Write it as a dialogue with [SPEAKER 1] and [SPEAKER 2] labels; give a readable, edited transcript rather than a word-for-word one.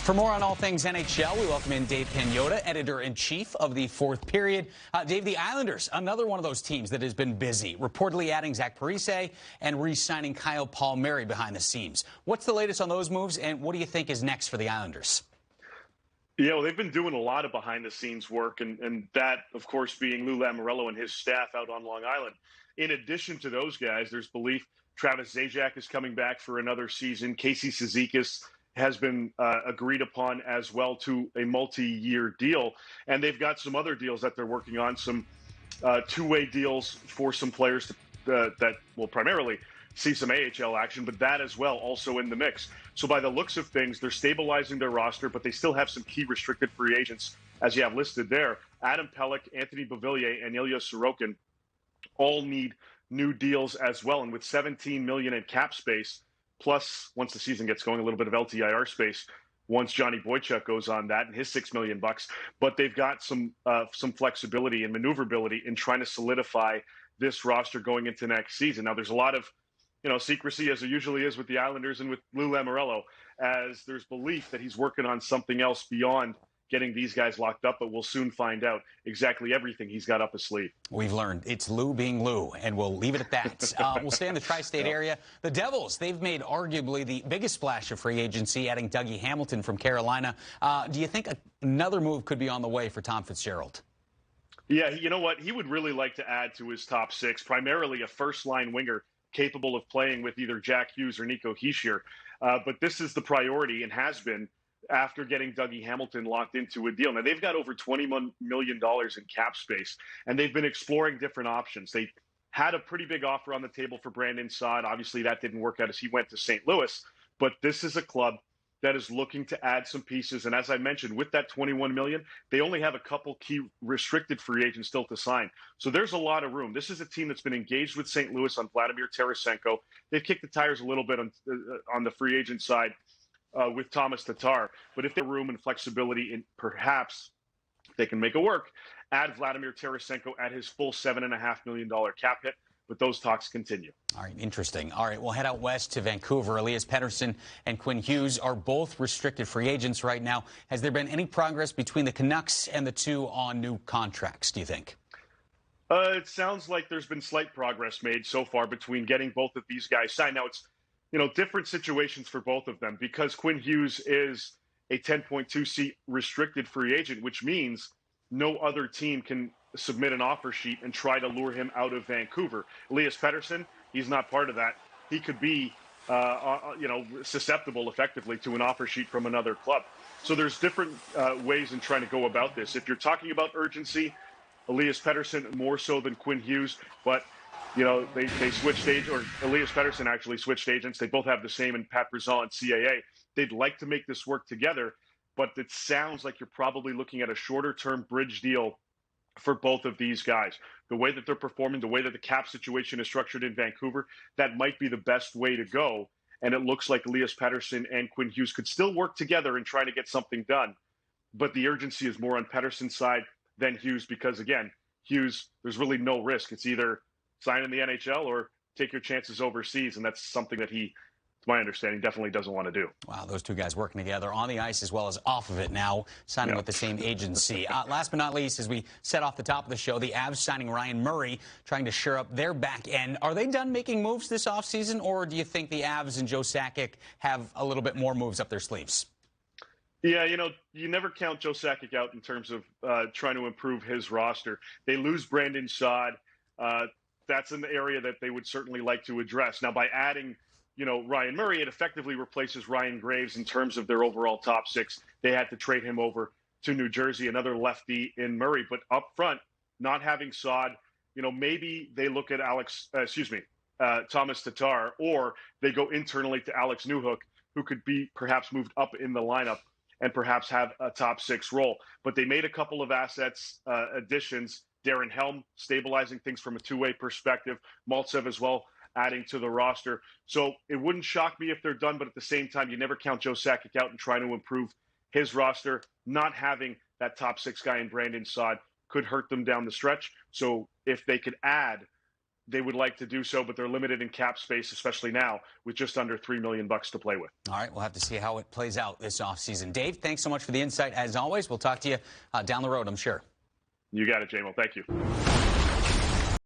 [SPEAKER 1] For more on all things NHL, we welcome in Dave Pagnotta, editor-in-chief of the Fourth Period. Dave, the Islanders, another one of those teams that has been busy, reportedly adding Zach Parise and re-signing Kyle Palmieri behind the scenes. What's the latest on those moves, and what do you think is next for the Islanders?
[SPEAKER 2] Yeah, well, they've been doing a lot of behind-the-scenes work, and that, of course, being Lou Lamoriello and his staff out on Long Island. In addition to those guys, there's belief Travis Zajac is coming back for another season. Casey Cizikas has been agreed upon as well to a multi-year deal. And they've got some other deals that they're working on, some two-way deals for some players that will primarily see some AHL action, but that as well also in the mix. So by the looks of things, they're stabilizing their roster, but they still have some key restricted free agents, as you have listed there. Adam Pelech, Anthony Beauvillier, and Ilya Sorokin all need new deals as well. And with $17 million in cap space, plus, once the season gets going, a little bit of LTIR space once Johnny Boychuk goes on that and his $6 million. But they've got some flexibility and maneuverability in trying to solidify this roster going into next season. Now, there's a lot of secrecy, as there usually is with the Islanders and with Lou Lamoriello, as there's belief that he's working on something else beyond getting these guys locked up, but we'll soon find out exactly everything he's got up his sleeve.
[SPEAKER 1] We've learned it's Lou being Lou, and we'll leave it at that. We'll stay in the tri-state area. The Devils, they've made arguably the biggest splash of free agency, adding Dougie Hamilton from Carolina. Do you think another move could be on the way for Tom Fitzgerald?
[SPEAKER 2] Yeah, you know what? He would really like to add to his top six, primarily a first-line winger capable of playing with either Jack Hughes or Nico Hischier. But this is the priority and has been after getting Dougie Hamilton locked into a deal. Now, they've got over $21 million in cap space, and they've been exploring different options. They had a pretty big offer on the table for Brandon Saad. Obviously, that didn't work out as he went to St. Louis. But this is a club that is looking to add some pieces. And as I mentioned, with that $21 million, they only have a couple key restricted free agents still to sign. So there's a lot of room. This is a team that's been engaged with St. Louis on Vladimir Tarasenko. They've kicked the tires a little bit on the free agent side with Thomas Tatar. But if there's room and flexibility, and perhaps they can make it work, add Vladimir Tarasenko at his full $7.5 million cap hit. But those talks continue.
[SPEAKER 1] All right, interesting. All right, we'll head out west to Vancouver. Elias Pettersson and Quinn Hughes are both restricted free agents right now. Has there been any progress between the Canucks and the two on new contracts, do you think?
[SPEAKER 2] It sounds like there's been slight progress made so far between getting both of these guys signed. Now, it's different situations for both of them because Quinn Hughes is a 10.2 seat restricted free agent, which means no other team can submit an offer sheet and try to lure him out of Vancouver. Elias Pettersson, he's not part of that. He could be, susceptible effectively to an offer sheet from another club. So there's different ways in trying to go about this. If you're talking about urgency, Elias Pettersson more so than Quinn Hughes, but they switched agents, or Elias Pettersson actually switched agents. They both have the same in Pat Brazil and CAA. They'd like to make this work together, but it sounds like you're probably looking at a shorter-term bridge deal for both of these guys. The way that they're performing, the way that the cap situation is structured in Vancouver, that might be the best way to go. And it looks like Elias Pettersson and Quinn Hughes could still work together and try to get something done. But the urgency is more on Pettersson's side than Hughes because, again, Hughes, there's really no risk. It's either sign in the NHL or take your chances overseas, and that's something that he, to my understanding, definitely doesn't want to do.
[SPEAKER 1] Wow, those two guys working together on the ice as well as off of it now, signing with the same agency. Last but not least, as we set off the top of the show, the Avs signing Ryan Murray, trying to shore up their back end. Are they done making moves this offseason, or do you think the Avs and Joe Sakic have a little bit more moves up their sleeves?
[SPEAKER 2] Yeah, you never count Joe Sakic out in terms of trying to improve his roster. They lose Brandon Saad. That's an area that they would certainly like to address. Now, by adding Ryan Murray, it effectively replaces Ryan Graves in terms of their overall top six. They had to trade him over to New Jersey, another lefty in Murray. But up front, not having Saad, maybe they look at Thomas Tatar, or they go internally to Alex Newhook, who could be perhaps moved up in the lineup and perhaps have a top six role. But they made a couple of assets additions. Darren Helm stabilizing things from a two-way perspective. Maltsev as well, adding to the roster. So it wouldn't shock me if they're done, but at the same time, you never count Joe Sakic out and try to improve his roster. Not having that top six guy in Brandon Saad could hurt them down the stretch. So if they could add they would like to do so, but they're limited in cap space, especially now with just under $3 million to play with.
[SPEAKER 1] All right, we'll have to see how it plays out this offseason. Dave, thanks so much for the insight. As always, we'll talk to you down the road, I'm sure.
[SPEAKER 2] You got it, J-Mo. Thank you.